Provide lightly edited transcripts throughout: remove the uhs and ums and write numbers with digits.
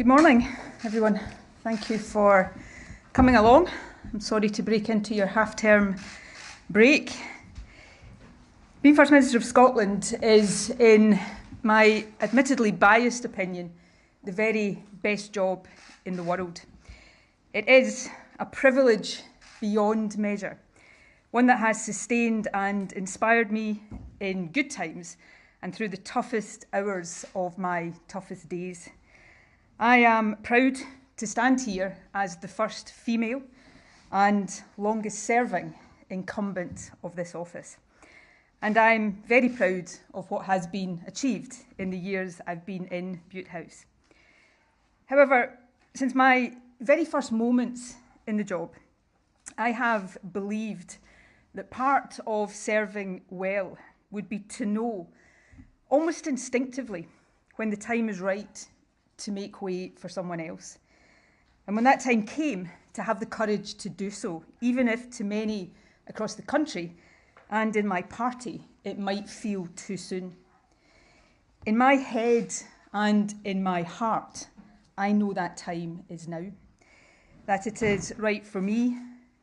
Good morning, everyone. Thank you for coming along. I'm sorry to break into your half-term break. Being First Minister of Scotland is, in my admittedly biased opinion, the very best job in the world. It is a privilege beyond measure, one that has sustained and inspired me in good times and through the toughest hours of my toughest days. I am proud to stand here as the first female and longest serving incumbent of this office. And I'm very proud of what has been achieved in the years I've been in Bute House. However, since my very first moments in the job, I have believed that part of serving well would be to know, almost instinctively, when the time is right to make way for someone else. And when that time came, to have the courage to do so, even if to many across the country and in my party, it might feel too soon. In my head and in my heart, I know that time is now, that it is right for me,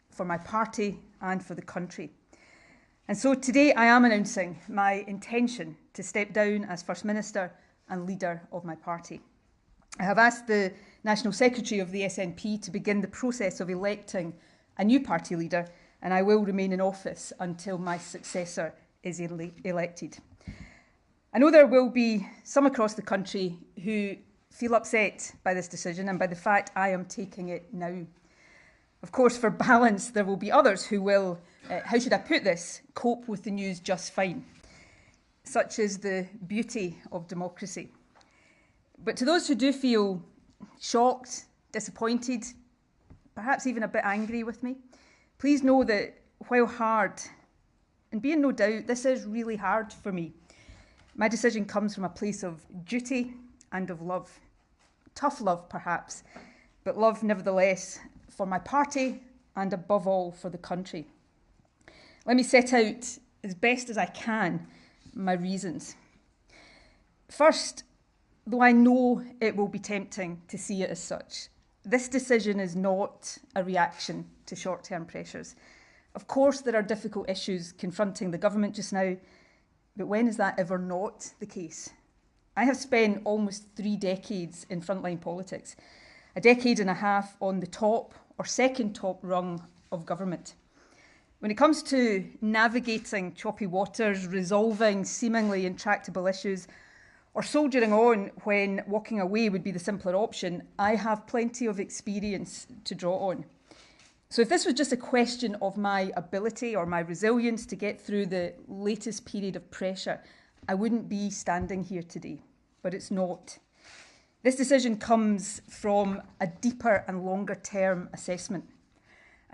for my party, and for the country. And so today I am announcing my intention to step down as First Minister and leader of my party. I have asked the National Secretary of the SNP to begin the process of electing a new party leader, and I will remain in office until my successor is elected. I know there will be some across the country who feel upset by this decision and by the fact I am taking it now. Of course, for balance, there will be others who will, how should I put this, cope with the news just fine. Such is the beauty of democracy. But to those who do feel shocked, disappointed, perhaps even a bit angry with me, please know that while hard, and be in no doubt, this is really hard for me, my decision comes from a place of duty and of love. Tough love, perhaps, but love nevertheless for my party and above all for the country. Let me set out as best as I can my reasons. First, though I know it will be tempting to see it as such, this decision is not a reaction to short-term pressures. Of course, there are difficult issues confronting the government just now, but when is that ever not the case? I have spent almost 3 decades in frontline politics, a decade and a half on the top or second top rung of government. When it comes to navigating choppy waters, resolving seemingly intractable issues, or soldiering on when walking away would be the simpler option, I have plenty of experience to draw on. So if this was just a question of my ability or my resilience to get through the latest period of pressure, I wouldn't be standing here today, but it's not. This decision comes from a deeper and longer term assessment.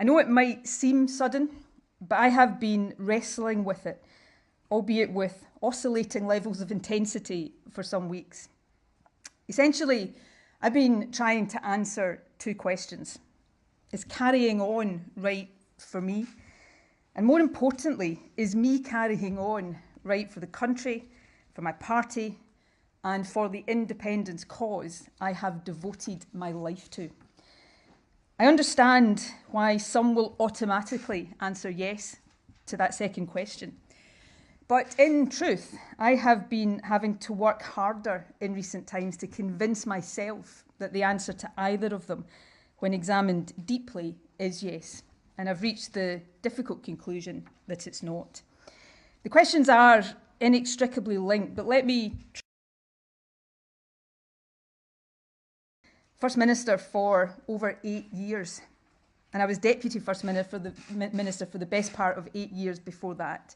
I know it might seem sudden, but I have been wrestling with it, albeit with oscillating levels of intensity for some weeks. Essentially, I've been trying to answer 2 questions. Is carrying on right for me? And more importantly, is me carrying on right for the country, for my party, and for the independence cause I have devoted my life to? I understand why some will automatically answer yes to that second question. But in truth, I have been having to work harder in recent times to convince myself that the answer to either of them, when examined deeply, is yes. And I've reached the difficult conclusion that it's not. The questions are inextricably linked, but let me First Minister for over 8 years. And I was Deputy First Minister for the best part of 8 years before that.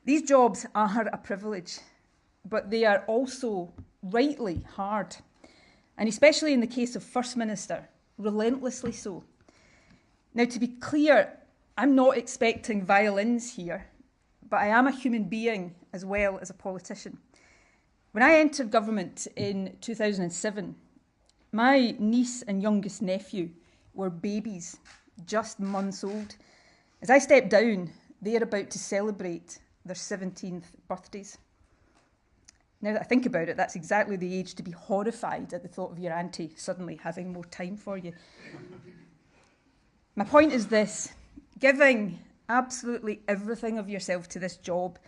These jobs are a privilege, but they are also rightly hard, and especially in the case of First Minister, relentlessly so. Now, to be clear, I'm not expecting violins here, but I am a human being as well as a politician. When I entered government in 2007, my niece and youngest nephew were babies, just months old. As I stepped down, they are about to celebrate their 17th birthdays. Now that I think about it, that's exactly the age to be horrified at the thought of your auntie suddenly having more time for you. My point is this: giving absolutely everything of yourself to this job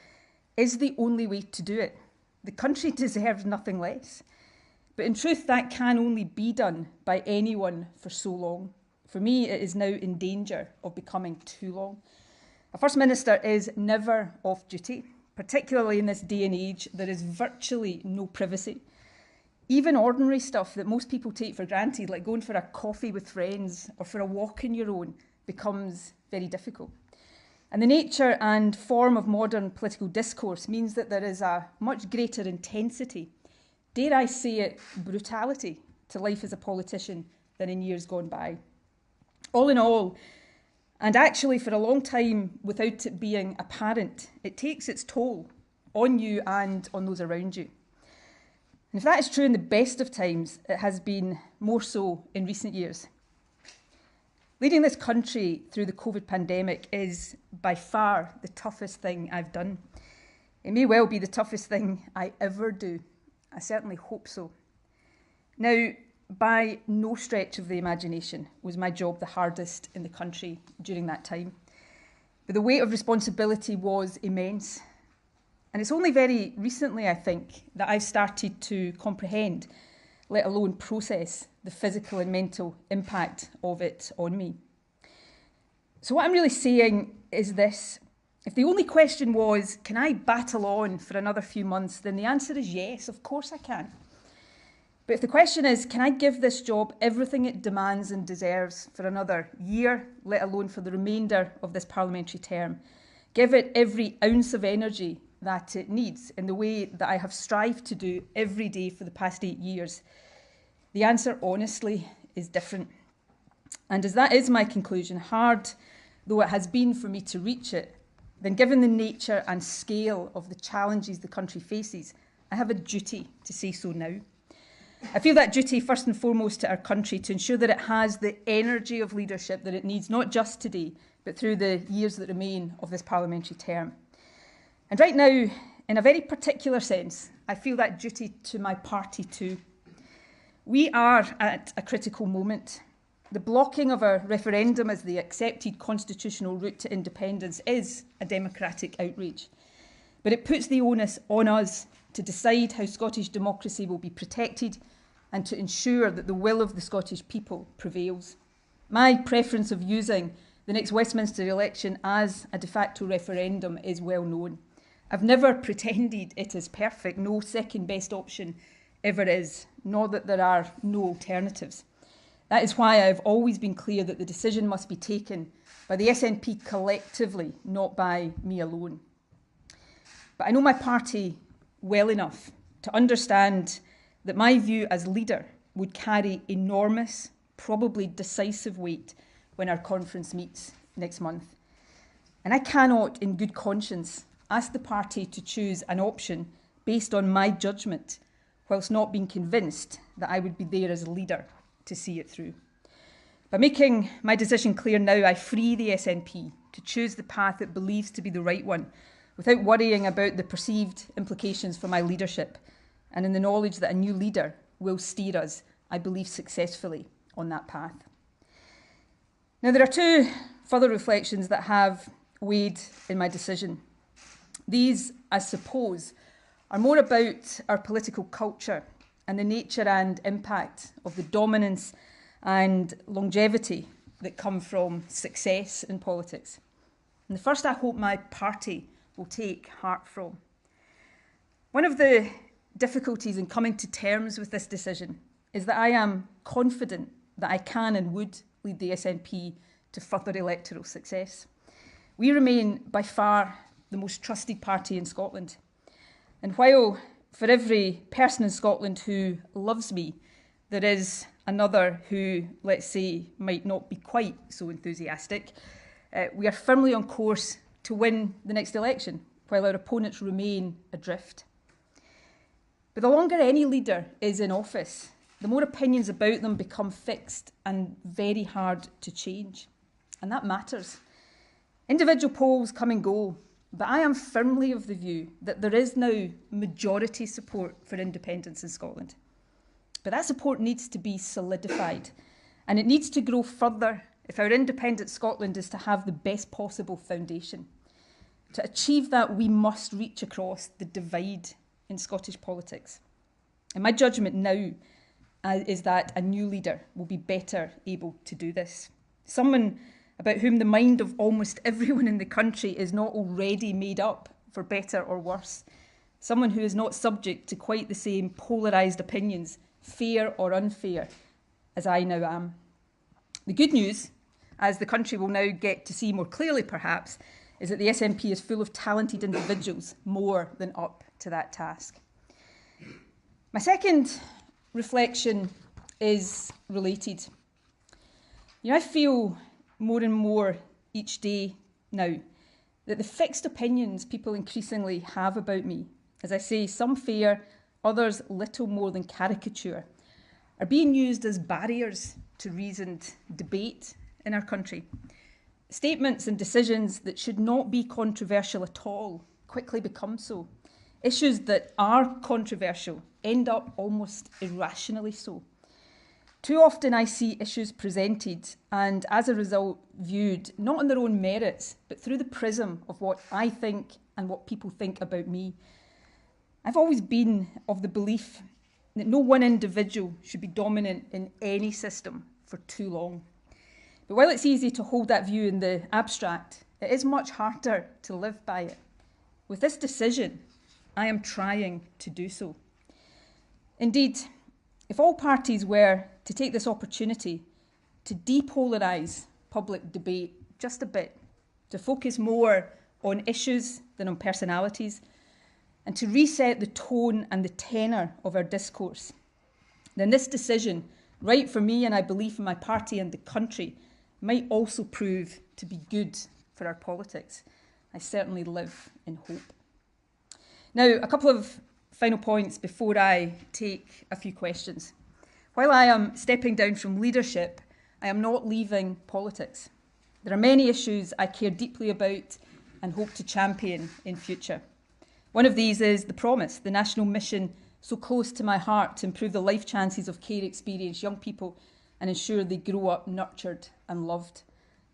is the only way to do it. The country deserves nothing less. But in truth, that can only be done by anyone for so long. For me, it is now in danger of becoming too long. A First Minister is never off duty. Particularly in this day and age, there is virtually no privacy. Even ordinary stuff that most people take for granted, like going for a coffee with friends or for a walk on your own, becomes very difficult. And the nature and form of modern political discourse means that there is a much greater intensity, dare I say it, brutality to life as a politician than in years gone by. All in all, and actually for a long time without it being apparent, it takes its toll on you and on those around you. And if that is true in the best of times, it has been more so in recent years. Leading this country through the COVID pandemic is by far the toughest thing I've done. It may well be the toughest thing I ever do. I certainly hope so. Now, by no stretch of the imagination was my job the hardest in the country during that time. But the weight of responsibility was immense. And it's only very recently, I think, that I've started to comprehend, let alone process, the physical and mental impact of it on me. So what I'm really saying is this: if the only question was, can I battle on for another few months, then the answer is yes, of course I can. But if the question is, can I give this job everything it demands and deserves for another year, let alone for the remainder of this parliamentary term, give it every ounce of energy that it needs in the way that I have strived to do every day for the past 8 years, the answer, honestly, is different. And as that is my conclusion, hard though it has been for me to reach it, then given the nature and scale of the challenges the country faces, I have a duty to say so now. I feel that duty first and foremost to our country to ensure that it has the energy of leadership that it needs, not just today, but through the years that remain of this parliamentary term. And right now, in a very particular sense, I feel that duty to my party too. We are at a critical moment. The blocking of a referendum as the accepted constitutional route to independence is a democratic outrage. But it puts the onus on us to decide how Scottish democracy will be protected and to ensure that the will of the Scottish people prevails. My preference of using the next Westminster election as a de facto referendum is well known. I've never pretended it is perfect, no second best option ever is, nor that there are no alternatives. That is why I have always been clear that the decision must be taken by the SNP collectively, not by me alone. But I know my party well enough to understand that my view as leader would carry enormous, probably decisive weight when our conference meets next month. And I cannot, in good conscience, ask the party to choose an option based on my judgment, whilst not being convinced that I would be there as a leader to see it through. By making my decision clear now, I free the SNP to choose the path it believes to be the right one, without worrying about the perceived implications for my leadership, and in the knowledge that a new leader will steer us, I believe, successfully on that path. Now, there are two further reflections that have weighed in my decision. These, I suppose, are more about our political culture and the nature and impact of the dominance and longevity that come from success in politics. And the first I hope my party will take heart from. One of the difficulties in coming to terms with this decision is that I am confident that I can and would lead the SNP to further electoral success. We remain by far the most trusted party in Scotland. And while for every person in Scotland who loves me, there is another who, let's say, might not be quite so enthusiastic, we are firmly on course to win the next election, while our opponents remain adrift. But the longer any leader is in office, the more opinions about them become fixed and very hard to change. And that matters. Individual polls come and go, but I am firmly of the view that there is now majority support for independence in Scotland. But that support needs to be solidified, and it needs to grow further if our independent Scotland is to have the best possible foundation. To achieve that, we must reach across the divide in Scottish politics. And my judgment now is that a new leader will be better able to do this. Someone about whom the mind of almost everyone in the country is not already made up, for better or worse. Someone who is not subject to quite the same polarised opinions, fair or unfair, as I now am. The good news, as the country will now get to see more clearly perhaps, is that the SNP is full of talented individuals more than up to that task. My second reflection is related. I feel more and more each day now that the fixed opinions people increasingly have about me, as I say, some fair, others little more than caricature, are being used as barriers to reasoned debate in our country. Statements and decisions that should not be controversial at all quickly become so. Issues that are controversial end up almost irrationally so. Too often I see issues presented and as a result viewed not on their own merits, but through the prism of what I think and what people think about me. I've always been of the belief that no one individual should be dominant in any system for too long. But while it's easy to hold that view in the abstract, it is much harder to live by it. With this decision, I am trying to do so. Indeed, if all parties were to take this opportunity to depolarise public debate just a bit, to focus more on issues than on personalities, and to reset the tone and the tenor of our discourse, then this decision, right for me and I believe for my party and the country, might also prove to be good for our politics. I certainly live in hope. Now, a couple of final points before I take a few questions. While I am stepping down from leadership, I am not leaving politics. There are many issues I care deeply about and hope to champion in future. One of these is the Promise, the national mission so close to my heart to improve the life chances of care experienced young people and ensure they grow up nurtured and loved.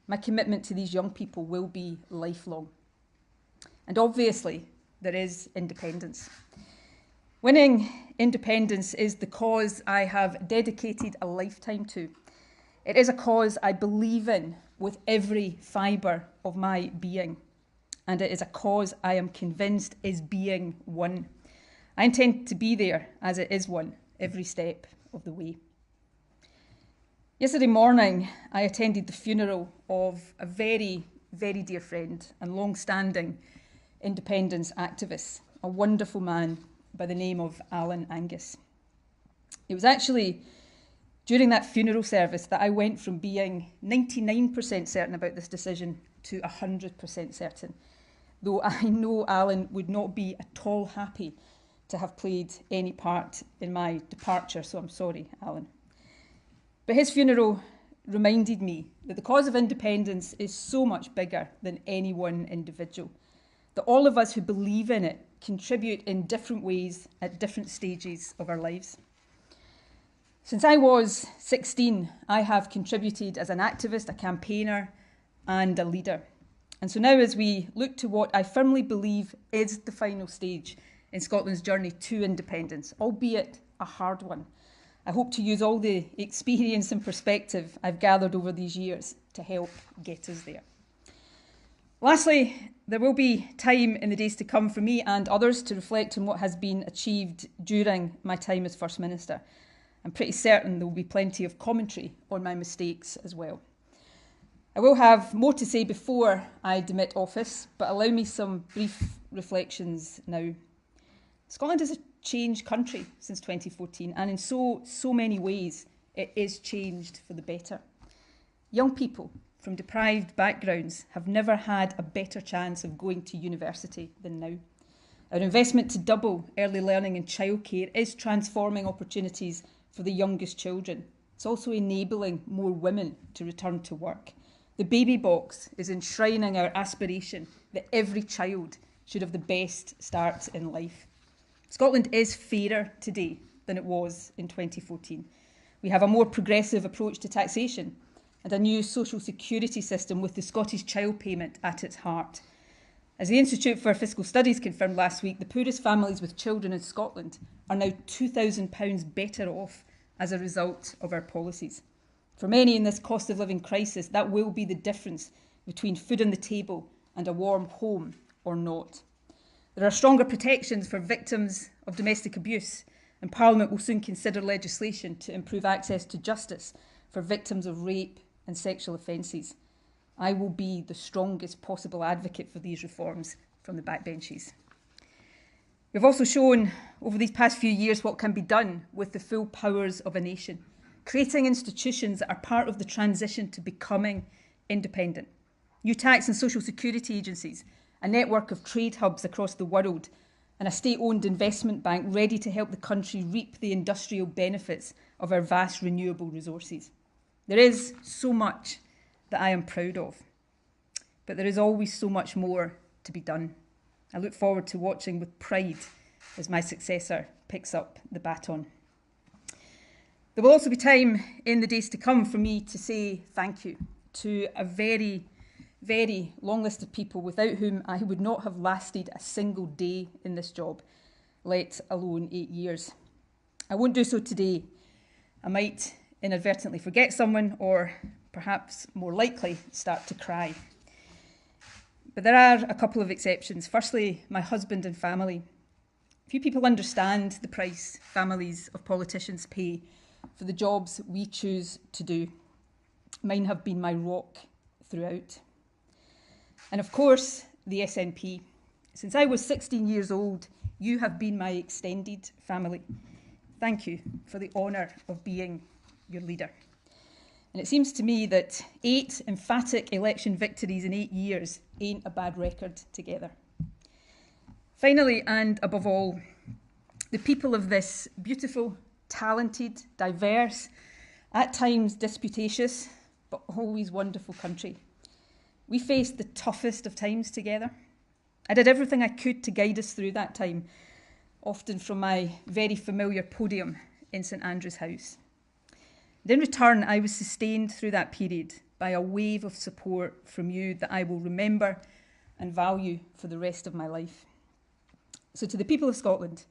My commitment to these young people will be lifelong. And obviously, there is independence. Winning independence is the cause I have dedicated a lifetime to. It is a cause I believe in with every fibre of my being. And it is a cause I am convinced is being won. I intend to be there as it is won every step of the way. Yesterday morning, I attended the funeral of a very, very dear friend and long-standing independence activist, a wonderful man by the name of Alan Angus. It was actually during that funeral service that I went from being 99% certain about this decision to 100% certain, though I know Alan would not be at all happy to have played any part in my departure, so I'm sorry, Alan. But his funeral reminded me that the cause of independence is so much bigger than any one individual, that all of us who believe in it contribute in different ways at different stages of our lives. Since I was 16, I have contributed as an activist, a campaigner, and a leader. And so now as we look to what I firmly believe is the final stage in Scotland's journey to independence, albeit a hard one, I hope to use all the experience and perspective I've gathered over these years to help get us there. Lastly, there will be time in the days to come for me and others to reflect on what has been achieved during my time as First Minister. I'm pretty certain there will be plenty of commentary on my mistakes as well. I will have more to say before I demit office, but allow me some brief reflections now. Scotland is a changed country since 2014, and in so many ways it is changed for the better. Young people from deprived backgrounds have never had a better chance of going to university than now. Our investment to double early learning and childcare is transforming opportunities for the youngest children. It's also enabling more women to return to work. The baby box is enshrining our aspiration that every child should have the best start in life. Scotland is fairer today than it was in 2014. We have a more progressive approach to taxation and a new social security system with the Scottish Child Payment at its heart. As the Institute for Fiscal Studies confirmed last week, the poorest families with children in Scotland are now £2,000 better off as a result of our policies. For many in this cost of living crisis, that will be the difference between food on the table and a warm home or not. There are stronger protections for victims of domestic abuse, and Parliament will soon consider legislation to improve access to justice for victims of rape and sexual offences. I will be the strongest possible advocate for these reforms from the backbenches. We've also shown over these past few years what can be done with the full powers of a nation, creating institutions that are part of the transition to becoming independent. New tax and social security agencies, a network of trade hubs across the world, and a state-owned investment bank ready to help the country reap the industrial benefits of our vast renewable resources. There is so much that I am proud of, but there is always so much more to be done. I look forward to watching with pride as my successor picks up the baton. There will also be time in the days to come for me to say thank you to a very, very long list of people without whom I would not have lasted a single day in this job, let alone 8 years. I won't do so today. I might inadvertently forget someone or perhaps more likely start to cry. But there are a couple of exceptions. Firstly, my husband and family. Few people understand the price families of politicians pay for the jobs we choose to do. Mine have been my rock throughout. And of course, the SNP. Since I was 16 years old, you have been my extended family. Thank you for the honour of being your leader. And it seems to me that 8 emphatic election victories in 8 years ain't a bad record together. Finally, and above all, the people of this beautiful, talented, diverse, at times disputatious, but always wonderful country. We faced the toughest of times together. I did everything I could to guide us through that time, often from my very familiar podium in St Andrew's House. And in return, I was sustained through that period by a wave of support from you that I will remember and value for the rest of my life. So to the people of Scotland,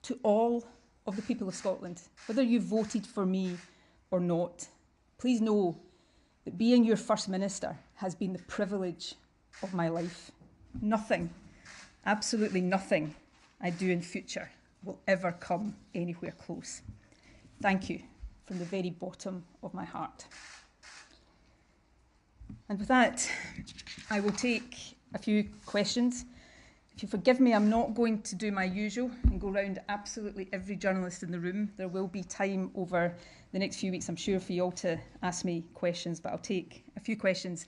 to all of the people of Scotland, whether you voted for me or not, please know that being your First Minister has been the privilege of my life. Nothing, absolutely nothing I do in future will ever come anywhere close. Thank you from the very bottom of my heart. And with that, I will take a few questions. If you forgive me, I'm not going to do my usual and go round absolutely every journalist in the room. There will be time over the next few weeks, I'm sure, for you all to ask me questions, but I'll take a few questions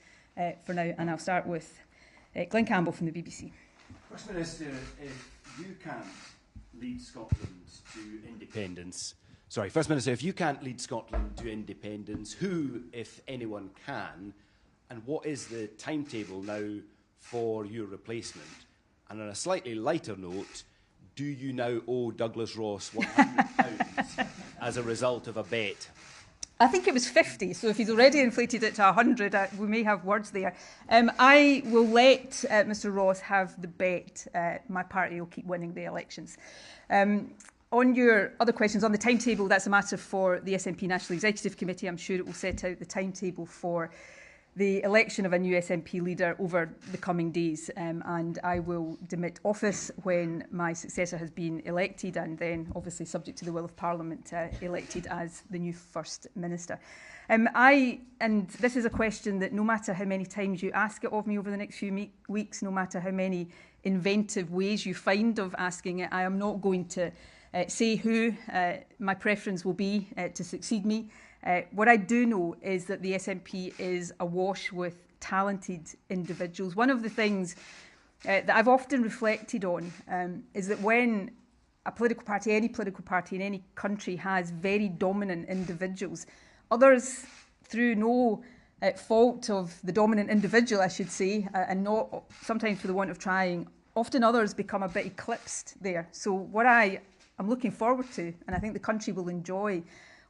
for now, and I'll start with Glenn Campbell from the BBC. First Minister, if you can't lead Scotland to independence, First Minister, if you can't lead Scotland to independence, who, if anyone, can? And what is the timetable now for your replacement? And on a slightly lighter note, do you now owe Douglas Ross £100 as a result of a bet? I think it was 50, so if he's already inflated it to 100, we may have words there. I will let Mr Ross have the bet. My party will keep winning the elections. On your other questions, on the timetable, that's a matter for the SNP National Executive Committee. I'm sure it will set out the timetable for the election of a new SNP leader over the coming days, and I will demit office when my successor has been elected, and then, obviously subject to the will of Parliament, elected as the new First Minister. And this is a question that no matter how many times you ask it of me over the next few weeks, no matter how many inventive ways you find of asking it, I am not going to say who my preference will be to succeed me. What I do know is that the SNP is awash with talented individuals. One of the things that I've often reflected on is that when a political party, any political party in any country has very dominant individuals, others, through no fault of the dominant individual, I should say, and not sometimes for the want of trying, often others become a bit eclipsed there. So what I am looking forward to, and I think the country will enjoy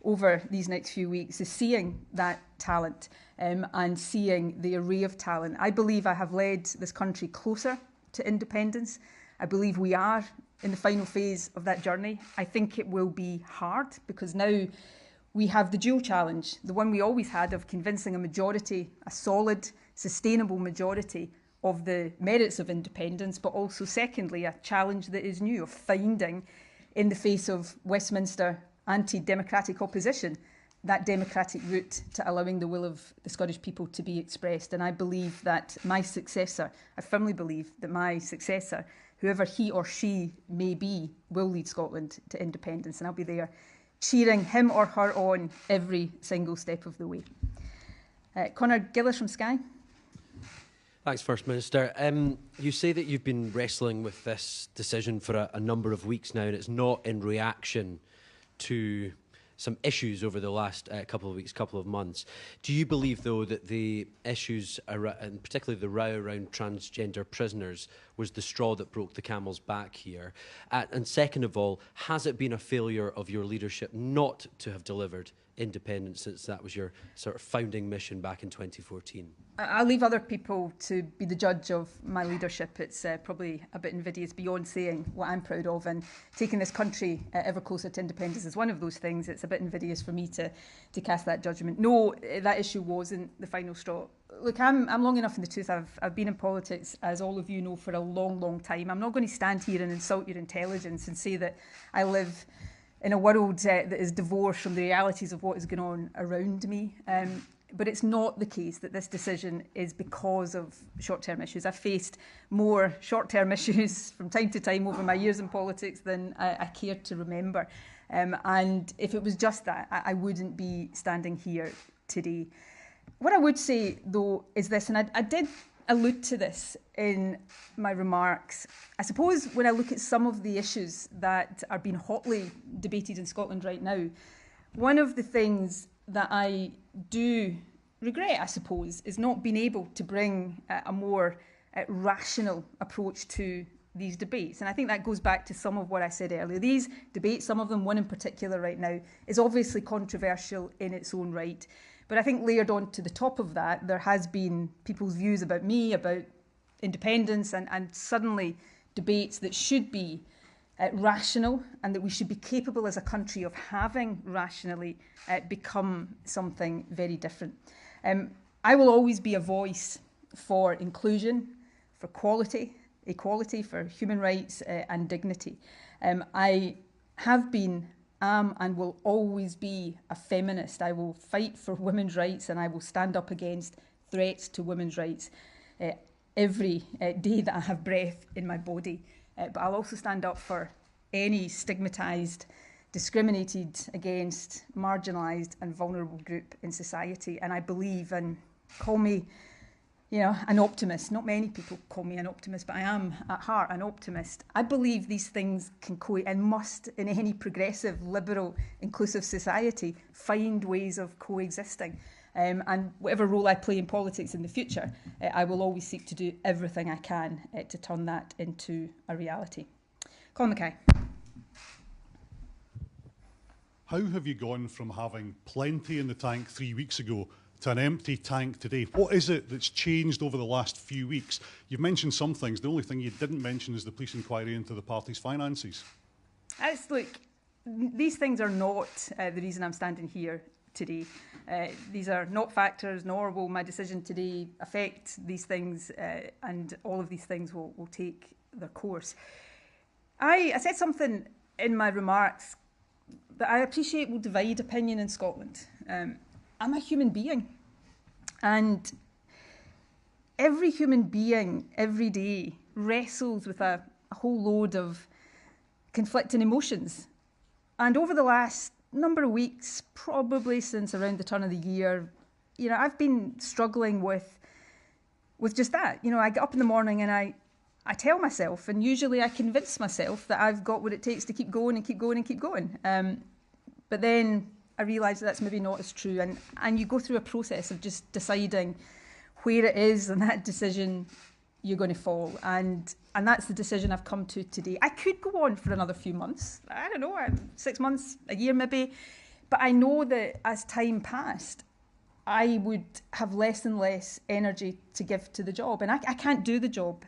over these next few weeks, is seeing that talent and seeing the array of talent. I believe I have led this country closer to independence. I believe we are in the final phase of that journey. I think it will be hard because now we have the dual challenge, the one we always had of convincing a majority, a solid, sustainable majority of the merits of independence, but also secondly, a challenge that is new of finding, in the face of Westminster anti-democratic opposition, that democratic route to allowing the will of the Scottish people to be expressed. And I believe that my successor, I firmly believe that my successor, whoever he or she may be, will lead Scotland to independence. And I'll be there cheering him or her on every single step of the way. Conor Gillis from Sky. Thanks, First Minister. You say that you've been wrestling with this decision for a number of weeks now, and it's not in reaction to some issues over the last couple of weeks, couple of months. Do you believe, though, that the issues, and particularly the row around transgender prisoners, was the straw that broke the camel's back here? And second of all, has it been a failure of your leadership not to have delivered independence since that was your sort of founding mission back in 2014? I'll leave other people to be the judge of my leadership. It's probably a bit invidious beyond saying what I'm proud of, and taking this country ever closer to independence is one of those things. It's a bit invidious for me to cast that judgment. No, that issue wasn't the final straw. Look, I'm long enough in the tooth. I've been in politics, as all of you know, for a long, long time. I'm not going to stand here and insult your intelligence and say that I live in a world that is divorced from the realities of what is going on around me. But it's not the case that this decision is because of short-term issues. I've faced more short-term issues from time to time over my years in politics than I care to remember. And if it was just that, I wouldn't be standing here today. What I would say, though, is this, and I did allude to this in my remarks. I suppose when I look at some of the issues that are being hotly debated in Scotland right now, one of the things that I do regret, I suppose, is not being able to bring a more rational approach to these debates. And I think that goes back to some of what I said earlier. These debates, some of them, one in particular right now, is obviously controversial in its own right. But I think layered on to the top of that, there has been people's views about me, about independence, and suddenly debates that should be rational and that we should be capable as a country of having rationally become something very different. I will always be a voice for inclusion, for quality, equality, for human rights and dignity. I have been, am and will always be a feminist. I will fight for women's rights and I will stand up against threats to women's rights every day that I have breath in my body. But I'll also stand up for any stigmatised, discriminated against, marginalised and vulnerable group in society. And I believe, and call me, you know, an optimist. Not many people call me an optimist, but I am at heart an optimist. I believe these things can and must, in any progressive, liberal, inclusive society, find ways of coexisting. And whatever role I play in politics in the future, I will always seek to do everything I can to turn that into a reality. Colin Mackay. How have you gone from having plenty in the tank 3 weeks ago to an empty tank today? What is it that's changed over the last few weeks? You've mentioned some things. The only thing you didn't mention is the police inquiry into the party's finances. Look, these things are not the reason I'm standing here today. These are not factors, nor will my decision today affect these things, and all of these things will take their course. I said something in my remarks that I appreciate will divide opinion in Scotland. I'm a human being, and every human being every day wrestles with a whole load of conflicting emotions. And over the last number of weeks, probably since around the turn of the year, you know, I've been struggling with just that. You know, I get up in the morning and I tell myself, and usually I convince myself that I've got what it takes to keep going and keep going and keep going. But then I realise that's maybe not as true. And you go through a process of just deciding where it is and that decision you're going to fall. And that's the decision I've come to today. I could go on for another few months. I don't know, 6 months, a year maybe. But I know that as time passed, I would have less and less energy to give to the job. And I can't do the job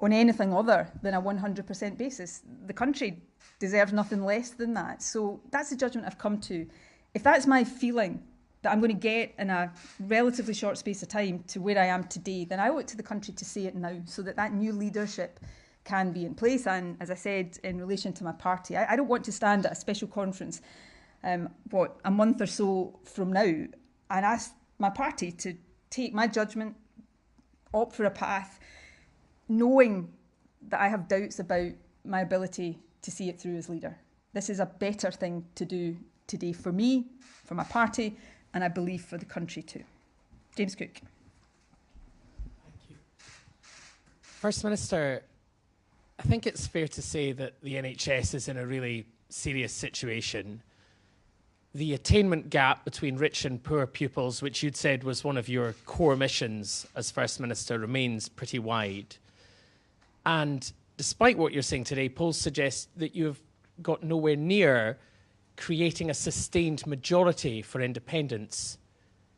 on anything other than a 100% basis. The country deserves nothing less than that. So that's the judgment I've come to. If that's my feeling, that I'm going to get in a relatively short space of time to where I am today, then I owe it to the country to say it now, so that that new leadership can be in place. And as I said, in relation to my party, I don't want to stand at a special conference, a month or so from now, and ask my party to take my judgment, opt for a path, knowing that I have doubts about my ability to see it through as leader. This is a better thing to do today for me, for my party, and I believe for the country too. James Cook. Thank you. First Minister, I think it's fair to say that the NHS is in a really serious situation. The attainment gap between rich and poor pupils, which you'd said was one of your core missions as First Minister, remains pretty wide. And despite what you're saying today, polls suggest that you've got nowhere near creating a sustained majority for independence.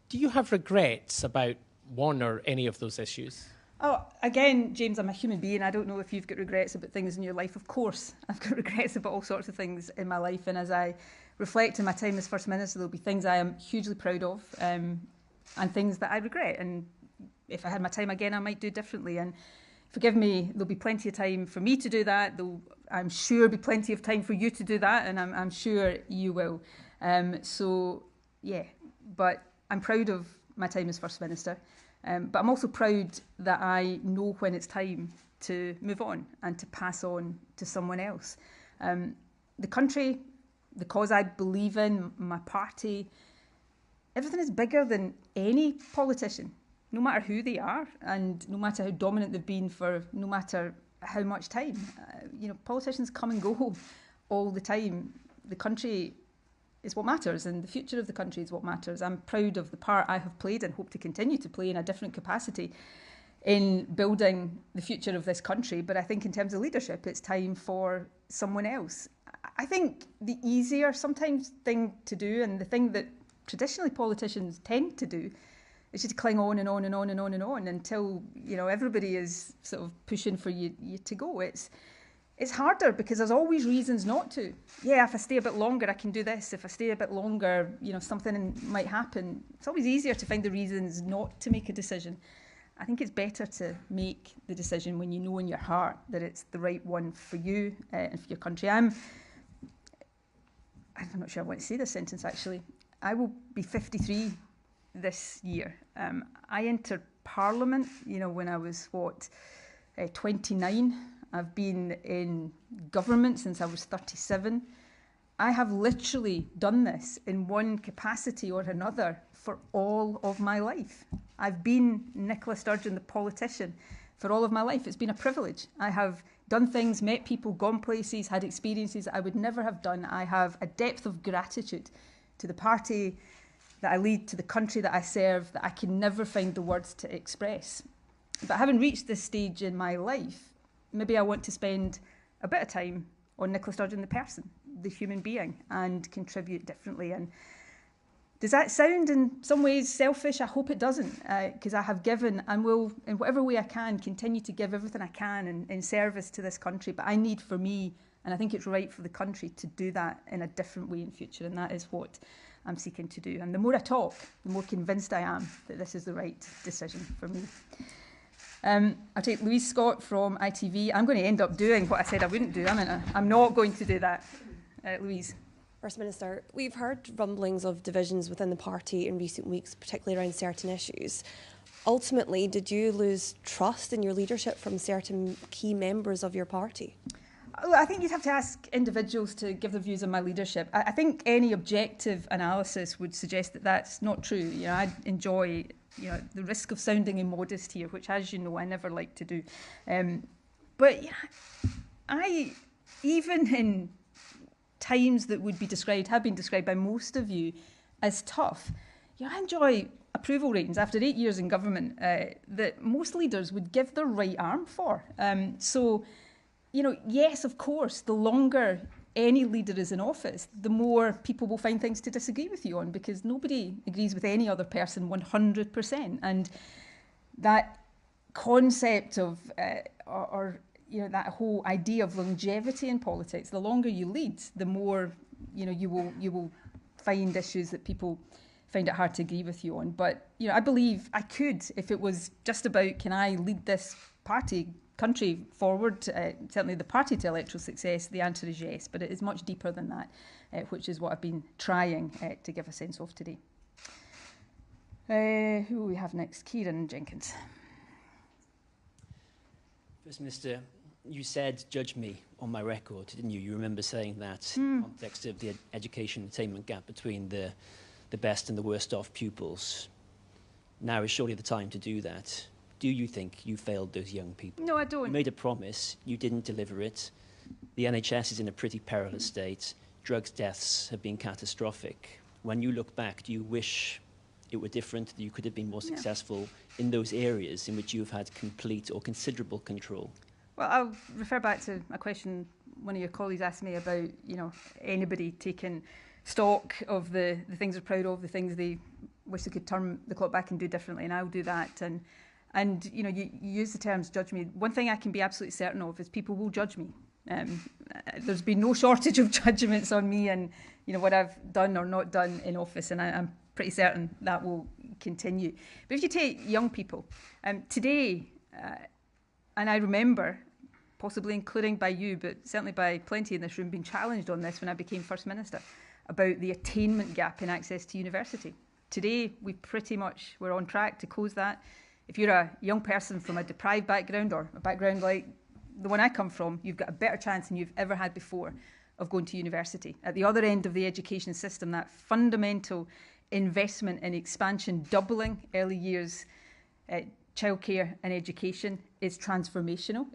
Do you have regrets about one or any of those issues? Oh, again, James, I'm a human being. I don't know if you've got regrets about things in your life. Of course, I've got regrets about all sorts of things in my life. And as I reflect on my time as First Minister, there'll be things I am hugely proud of and things that I regret. And if I had my time again, I might do differently. And forgive me, there'll be plenty of time for me to do that. I'm sure be plenty of time for you to do that, and I'm sure you will. So, yeah, but I'm proud of my time as First Minister. But I'm also proud that I know when it's time to move on and to pass on to someone else. The country, the cause I believe in, my party, everything is bigger than any politician, no matter who they are and no matter how dominant they've been for no matter how much time. Politicians come and go all the time. The country is what matters, and the future of the country is what matters. I'm proud of the part I have played and hope to continue to play in a different capacity in building the future of this country. But I think in terms of leadership, it's time for someone else. I think the easier sometimes thing to do, and the thing that traditionally politicians tend to do, is just to cling on and on and on and on and on until everybody is sort of pushing for you to go. It's harder because there's always reasons not to. Yeah, if I stay a bit longer, I can do this. If I stay a bit longer, something might happen. It's always easier to find the reasons not to make a decision. I think it's better to make the decision when you know in your heart that it's the right one for you and for your country. I'm not sure I want to say this sentence actually. I will be 53 this year. I entered Parliament, when I was 29. I've been in government since I was 37. I have literally done this in one capacity or another for all of my life. I've been Nicola Sturgeon, the politician, for all of my life. It's been a privilege. I have done things, met people, gone places, had experiences that I would never have done. I have a depth of gratitude to the party that I lead, to the country that I serve, that I can never find the words to express. But having reached this stage in my life, maybe I want to spend a bit of time on Nicola Sturgeon, the person, the human being, and contribute differently. And does that sound in some ways selfish? I hope it doesn't, because I have given and will, in whatever way I can, continue to give everything I can in service to this country. But I need for me, and I think it's right for the country, to do that in a different way in future, and that is what I'm seeking to do. And the more I talk, the more convinced I am that this is the right decision for me. I'll take Louise Scott from ITV. I'm going to end up doing what I said I wouldn't do. I'm not going to do that. Louise. First Minister, we've heard rumblings of divisions within the party in recent weeks, particularly around certain issues. Ultimately, did you lose trust in your leadership from certain key members of your party? I think you'd have to ask individuals to give their views on my leadership. I think any objective analysis would suggest that that's not true. I enjoy the risk of sounding immodest here, which, as you know, I never like to do. But I, even in times that would be described, have been described by most of you as tough, I enjoy approval ratings after 8 years in government that most leaders would give their right arm for. So, yes, of course, the longer any leader is in office, the more people will find things to disagree with you on, because nobody agrees with any other person 100%. And that concept of, that whole idea of longevity in politics, the longer you lead, the more, you will find issues that people find it hard to agree with you on. But, I believe I could, if it was just about, can I lead this country forward, certainly the party to electoral success, the answer is yes. But it is much deeper than that, which is what I've been trying to give a sense of today. Who will we have next? Kieran Jenkins. First Minister, you said, judge me on my record, didn't you? You remember saying that in the context of the education attainment gap between the best and the worst off pupils. Now is surely the time to do that. Do you think you failed those young people? No, I don't. You made a promise, you didn't deliver it. The NHS is in a pretty perilous state. Drugs deaths have been catastrophic. When you look back, do you wish it were different, that you could have been more successful in those areas in which you've had complete or considerable control? Well, I'll refer back to a question one of your colleagues asked me about, anybody taking stock of the things they're proud of, the things they wish they could turn the clock back and do differently, and I'll do that. And you use the terms judge me. One thing I can be absolutely certain of is people will judge me. There's been no shortage of judgments on me and what I've done or not done in office, and I'm pretty certain that will continue. But if you take young people, today, and I remember, possibly including by you, but certainly by plenty in this room, being challenged on this when I became First Minister, about the attainment gap in access to university. Today, we're on track to close that. If you're a young person from a deprived background or a background like the one I come from, you've got a better chance than you've ever had before of going to university. At the other end of the education system, that fundamental investment in expansion, doubling early years childcare and education is transformational.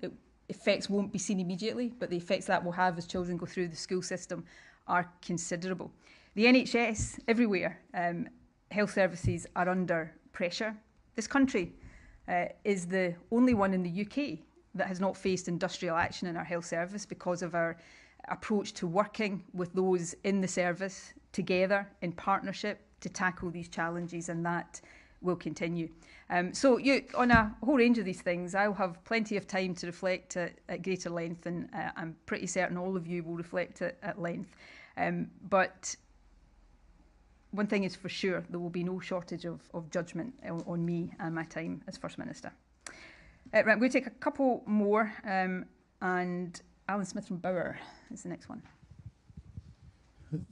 Effects won't be seen immediately, but the effects that will have as children go through the school system are considerable. The NHS everywhere, health services are under pressure. This country is the only one in the UK that has not faced industrial action in our health service because of our approach to working with those in the service together in partnership to tackle these challenges, and that will continue. So on a whole range of these things, I'll have plenty of time to reflect at greater length, and I'm pretty certain all of you will reflect at length. But one thing is for sure, there will be no shortage of judgment on me and my time as First Minister. Right, I'm going to take a couple more, and Alan Smith from Bauer is the next one.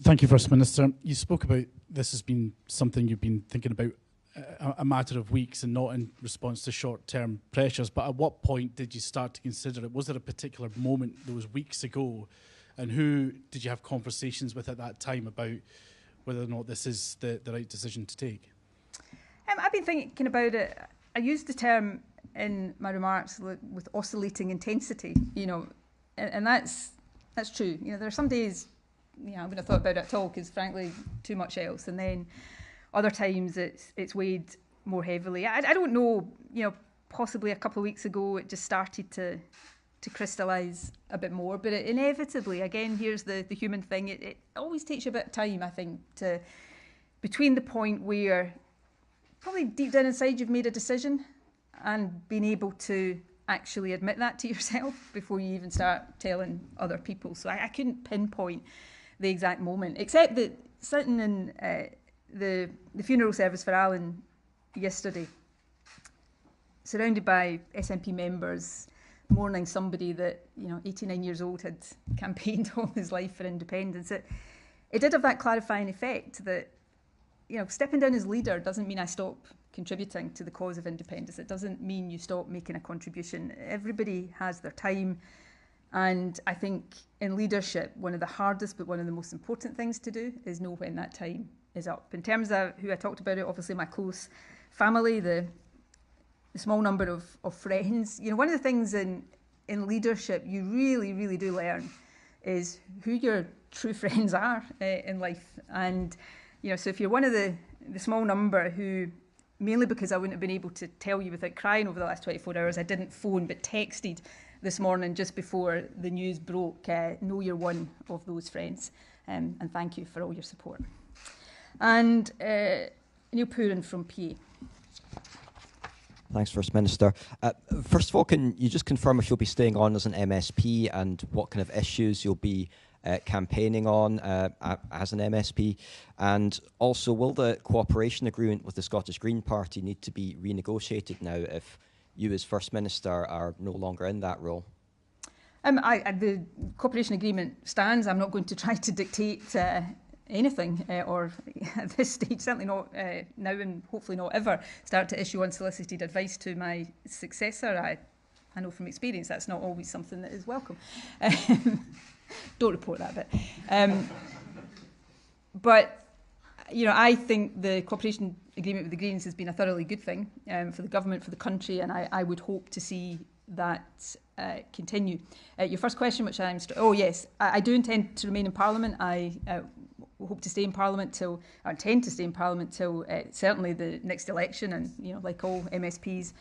Thank you, First Minister. You spoke about this has been something you've been thinking about a matter of weeks and not in response to short-term pressures, but at what point did you start to consider it? Was there a particular moment those weeks ago, and who did you have conversations with at that time about whether or not this is the right decision to take? I've been thinking about it. I used the term in my remarks with oscillating intensity, and that's true. There are some days, I wouldn't have thought about it at all because frankly, too much else. And then other times it's weighed more heavily. I don't know, possibly a couple of weeks ago it just started to crystallise a bit more, but it inevitably, again, here's the human thing, it always takes you a bit of time, I think, between the point where probably deep down inside you've made a decision and being able to actually admit that to yourself before you even start telling other people. So I couldn't pinpoint the exact moment, except that sitting in the funeral service for Alan yesterday, surrounded by SNP members, mourning somebody that 89 years old had campaigned all his life for independence, it did have that clarifying effect that stepping down as leader doesn't mean I stop contributing to the cause of independence. It doesn't mean you stop making a contribution. Everybody has their time, and I think in leadership one of the hardest but one of the most important things to do is know when that time is up. In terms of who I talked about, it obviously my close family, the small number of friends. One of the things in leadership you really, really do learn is who your true friends are in life. And, you know, so if you're one of the small number who, mainly because I wouldn't have been able to tell you without crying over the last 24 hours, I didn't phone but texted this morning just before the news broke, know you're one of those friends. And thank you for all your support. And Neil Pooran from PA. Thanks, First Minister. First of all, can you just confirm if you'll be staying on as an MSP and what kind of issues you'll be campaigning on as an MSP? And also, will the cooperation agreement with the Scottish Green Party need to be renegotiated now if you as First Minister are no longer in that role? The cooperation agreement stands. I'm not going to try to dictate anything, or at this stage, certainly not now and hopefully not ever, start to issue unsolicited advice to my successor. I know from experience that's not always something that is welcome. Don't report that bit. But, you know, I think the cooperation agreement with the Greens has been a thoroughly good thing for the government, for the country, and I would hope to see that continue. Your first question, which yes, I do intend to remain in Parliament. I hope to stay in Parliament till, or intend to stay in Parliament till certainly the next election, and, you know, like all MSPs,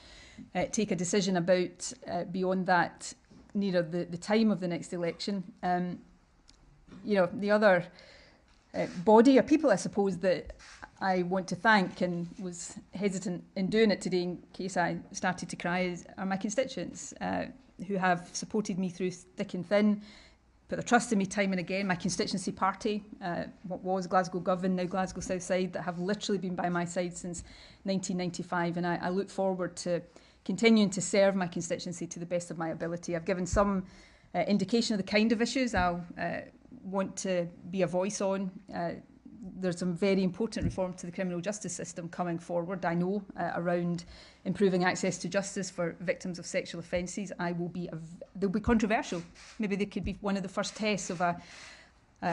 take a decision about beyond that, near the time of the next election. You know, the other body of people, I suppose, that I want to thank, and was hesitant in doing it today in case I started to cry, are my constituents who have supported me through thick and thin, put their trust in me time and again. My constituency party, what was Glasgow Govan, now Glasgow South Side, that have literally been by my side since 1995, and I look forward to continuing to serve my constituency to the best of my ability. I've given some indication of the kind of issues I'll want to be a voice on. There's some very important reform to the criminal justice system coming forward, I know, around improving access to justice for victims of sexual offences. They'll be controversial. Maybe they could be one of the first tests of a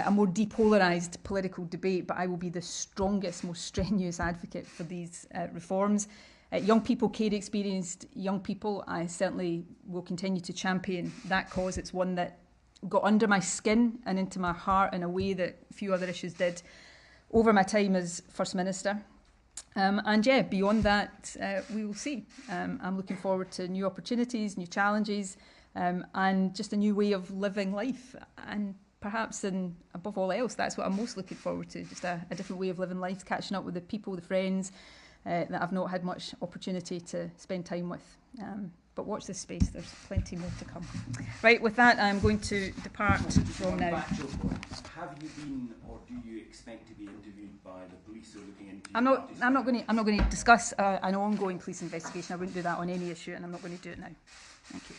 more depolarised political debate, but I will be the strongest, most strenuous advocate for these reforms. Young people, care-experienced young people, I certainly will continue to champion that cause. It's one that got under my skin and into my heart in a way that few other issues did over my time as First Minister. And yeah, beyond that, we will see. I'm looking forward to new opportunities, new challenges, and just a new way of living life. And perhaps, above all else, that's what I'm most looking forward to, just a different way of living life, catching up with the people, the friends that I've not had much opportunity to spend time with. But watch this space, there's plenty more to come. Right, with that, I'm going to depart from now. Have you been, or do you expect to be interviewed by the police who are looking into? I'm not going to discuss an ongoing police investigation. I wouldn't do that on any issue, and I'm not going to do it now. Thank you.